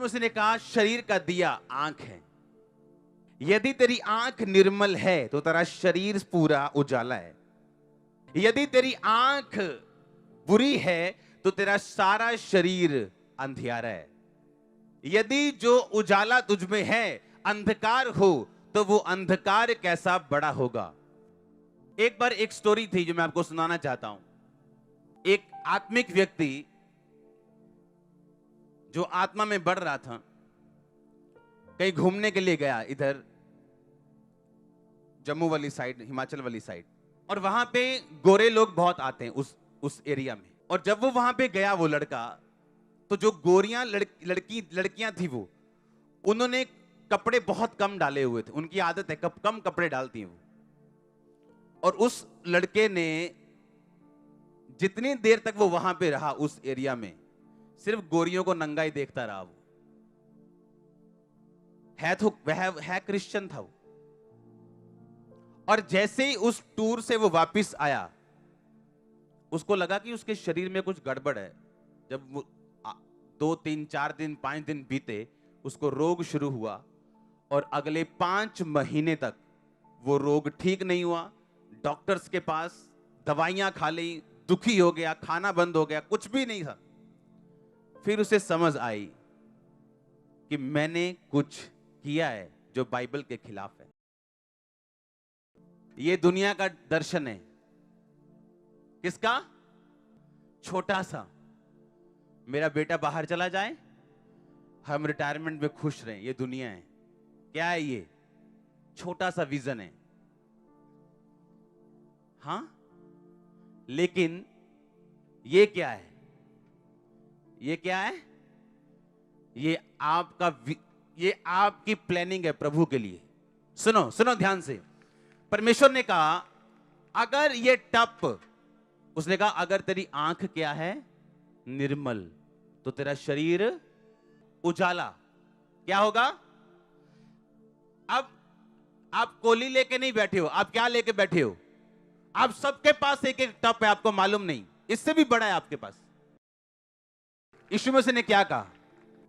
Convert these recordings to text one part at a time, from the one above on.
यीशु मसीह ने कहा शरीर का दिया आंख है। यदि तेरी आंख निर्मल है तो तेरा शरीर पूरा उजाला है। यदि तेरी आंख बुरी है तो तेरा सारा शरीर अंधियारा है। यदि जो उजाला तुझ में है अंधकार हो तो वो अंधकार कैसा बड़ा होगा। एक बार एक स्टोरी थी जो मैं आपको सुनाना चाहता हूं। एक आत्मिक व्यक्ति जो आत्मा में बढ़ रहा था, कहीं घूमने के लिए गया, इधर जम्मू वाली साइड, हिमाचल वाली साइड, और वहां पे गोरे लोग बहुत आते हैं उस एरिया में। और जब वो वहां पे गया वो लड़का, तो जो गोरियां लड़कियां थी वो, उन्होंने कपड़े बहुत कम डाले हुए थे। उनकी आदत है कम कपड़े डालती हैं वो। और उस लड़के ने जितनी देर तक वो वहां पे रहा उस एरिया में, सिर्फ गोरियों को नंगा ही देखता रहा। वो है क्रिश्चियन था वो। और जैसे ही उस टूर से वो वापस आया, उसको लगा कि उसके शरीर में कुछ गड़बड़ है। जब वो 2 3 4 दिन 5 दिन बीते, उसको रोग शुरू हुआ और अगले 5 महीने तक वो रोग ठीक नहीं हुआ। डॉक्टर्स के पास दवाइयां खा ली, दुखी हो गया, खाना बंद हो गया, कुछ भी नहीं था। फिर उसे समझ आई कि मैंने कुछ किया है जो बाइबल के खिलाफ है। ये दुनिया का दर्शन है। किसका? छोटा सा, मेरा बेटा बाहर चला जाए, हम रिटायरमेंट में खुश रहें, ये दुनिया है। क्या है ये? छोटा सा विजन है। हां, लेकिन ये क्या है? ये क्या है? ये आपकी प्लानिंग है प्रभु के लिए। सुनो सुनो ध्यान से। परमेश्वर ने कहा अगर ये उसने कहा अगर तेरी आंख क्या है? निर्मल, तो तेरा शरीर उजाला। क्या होगा? अब आप कोली लेके नहीं बैठे हो, आप क्या लेके बैठे हो? आप सबके पास एक एक टप है, आपको मालूम नहीं, इससे भी बड़ा है आपके पास। यीशु मसीह ने क्या कहा?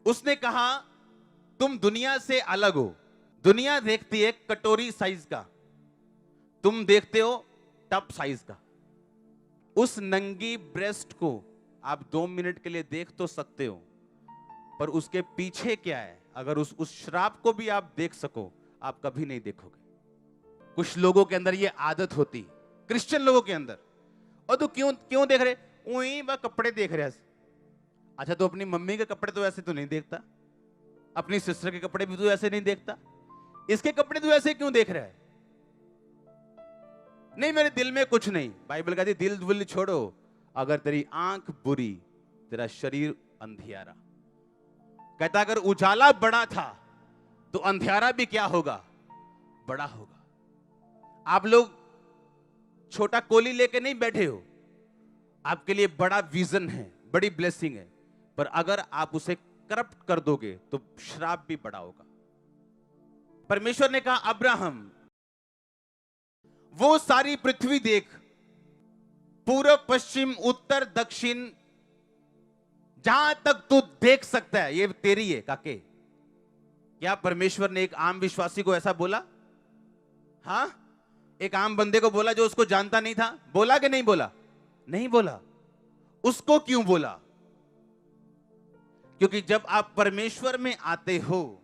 उसने कहा तुम दुनिया से अलग हो। दुनिया देखती है कटोरी साइज का, तुम देखते हो टप साइज का। उस नंगी ब्रेस्ट को आप 2 मिनट के लिए देख तो सकते हो, पर उसके पीछे क्या है, अगर उस श्राप को भी आप देख सको, आप कभी नहीं देखोगे। कुछ लोगों के अंदर ये आदत होती, क्रिश्चियन लोगों के अंदर। और तू क्यों देख रहे? वही वह कपड़े देख रहे हैं। अच्छा, तो अपनी मम्मी के कपड़े तो ऐसे तो नहीं देखता, अपनी सिस्टर के कपड़े भी तो ऐसे नहीं देखता, इसके कपड़े तो ऐसे क्यों देख रहा है? नहीं, मेरे दिल में कुछ नहीं। बाइबल कहती दिल विल छोड़ो, अगर तेरी आंख बुरी, तेरा शरीर अंधियारा। कहता अगर उजाला बड़ा था तो अंधियारा भी क्या होगा? बड़ा होगा। आप लोग छोटा कोली लेके नहीं बैठे हो, आपके लिए बड़ा विजन है, बड़ी ब्लेसिंग है, पर अगर आप उसे करप्ट कर दोगे तो श्राप भी बड़ा होगा। परमेश्वर ने कहा अब्राहम, वो सारी पृथ्वी देख, पूर्व पश्चिम उत्तर दक्षिण, जहां तक तू देख सकता है ये तेरी है काके। क्या परमेश्वर ने एक आम विश्वासी को ऐसा बोला? हां, एक आम बंदे को बोला जो उसको जानता नहीं था? बोला कि नहीं बोला? नहीं बोला। उसको क्यों बोला? क्योंकि जब आप परमेश्वर में आते हो,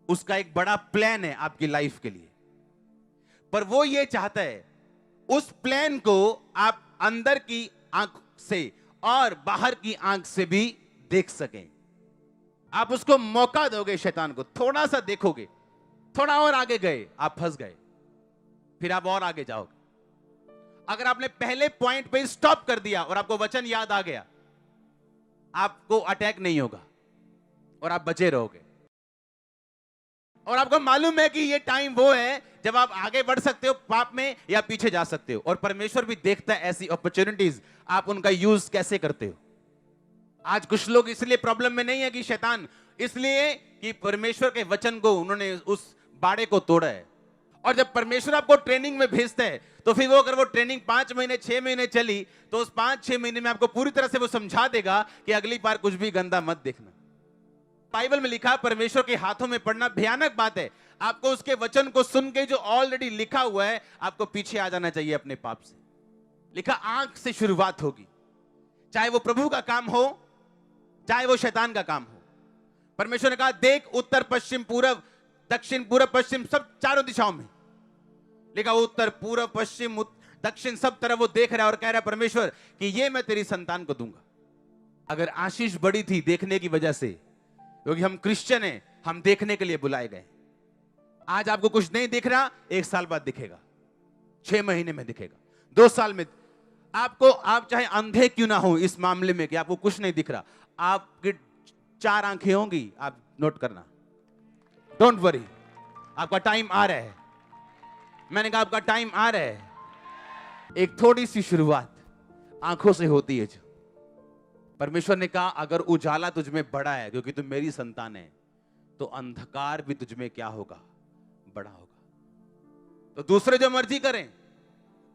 उसका एक बड़ा प्लान है आपकी लाइफ के लिए, पर वो ये चाहता है उस प्लान को आप अंदर की आंख से और बाहर की आंख से भी देख सकें। आप उसको मौका दोगे, शैतान को थोड़ा सा देखोगे, थोड़ा और आगे गए आप फंस गए, फिर आप और आगे जाओगे। अगर आपने पहले पॉइंट पे स्टॉप कर दिया और आपको वचन याद आ गया, आपको अटैक नहीं होगा और आप बचे रहोगे। और आपको मालूम है कि ये टाइम वो है जब आप आगे बढ़ सकते हो पाप में या पीछे जा सकते हो। और परमेश्वर भी देखता है ऐसी अपॉर्चुनिटीज, आप उनका यूज कैसे करते हो। आज कुछ लोग इसलिए प्रॉब्लम में नहीं है कि शैतान, इसलिए कि परमेश्वर के वचन को उन्होंने उस बाड़े को तोड़ा है। और जब परमेश्वर आपको ट्रेनिंग में भेजता है तो फिर वो अगर वो ट्रेनिंग 5 महीने 6 महीने चली तो उस 5-6 महीने में आपको पूरी तरह से वो समझा देगा कि अगली बार कुछ भी गंदा मत देखना। बाइबल में लिखा है परमेश्वर के हाथों में पड़ना भयानक बात है। आपको उसके वचन को सुन के जो ऑलरेडी लिखा हुआ है, आपको पीछे आ जाना चाहिए अपने पाप से। लिखा आंख से शुरुआत होगी, चाहे वो प्रभु का काम हो चाहे वो शैतान का काम हो। परमेश्वर ने कहा देख उत्तर पश्चिम पूरब दक्षिण पूरब पश्चिम सब चारों दिशाओं में। लिखा उत्तर पूरब पश्चिम दक्षिण सब तरफ वो देख रहा है और कह रहा है परमेश्वर कि ये मैं तेरी संतान को दूंगा। अगर आशीष बड़ी थी देखने की वजह से, क्योंकि हम क्रिश्चियन हैं, हम देखने के लिए बुलाए गए। आज आपको कुछ नहीं दिख रहा, 1 साल बाद दिखेगा, 6 महीने में दिखेगा, 2 साल में। आपको, आप चाहे अंधे क्यों ना हो इस मामले में कि आपको कुछ नहीं दिख रहा, आपकी 4 आंखें होंगी, आप नोट करना, डोंट वरी, आपका टाइम आ रहा है। मैंने कहा आपका टाइम आ रहा है। एक थोड़ी सी शुरुआत आंखों से होती है। जो परमेश्वर ने कहा अगर उजाला तुझ में बड़ा है क्योंकि तू मेरी संतान है, तो अंधकार भी तुझ में क्या होगा, बड़ा होगा। तो दूसरे जो मर्जी करें,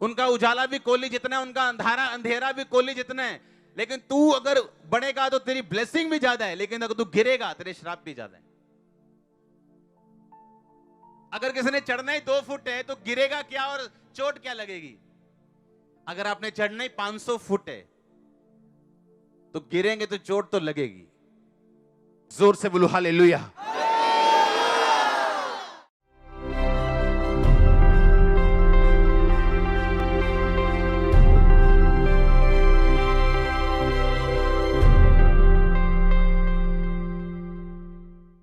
उनका उजाला भी कोली जितना है, उनका अंधेरा भी कोली जितना है, लेकिन तू अगर बढ़ेगा तो तेरी ब्लेसिंग भी ज्यादा है, लेकिन अगर तू गिरेगा तेरे श्राप भी ज्यादा है। अगर किसी ने चढ़ना ही 2 फुट है तो गिरेगा क्या और चोट क्या लगेगी। अगर आपने चढ़ना ही 500 फुट है तो गिरेंगे तो चोट तो लगेगी। जोर से बोलो हालेलुया।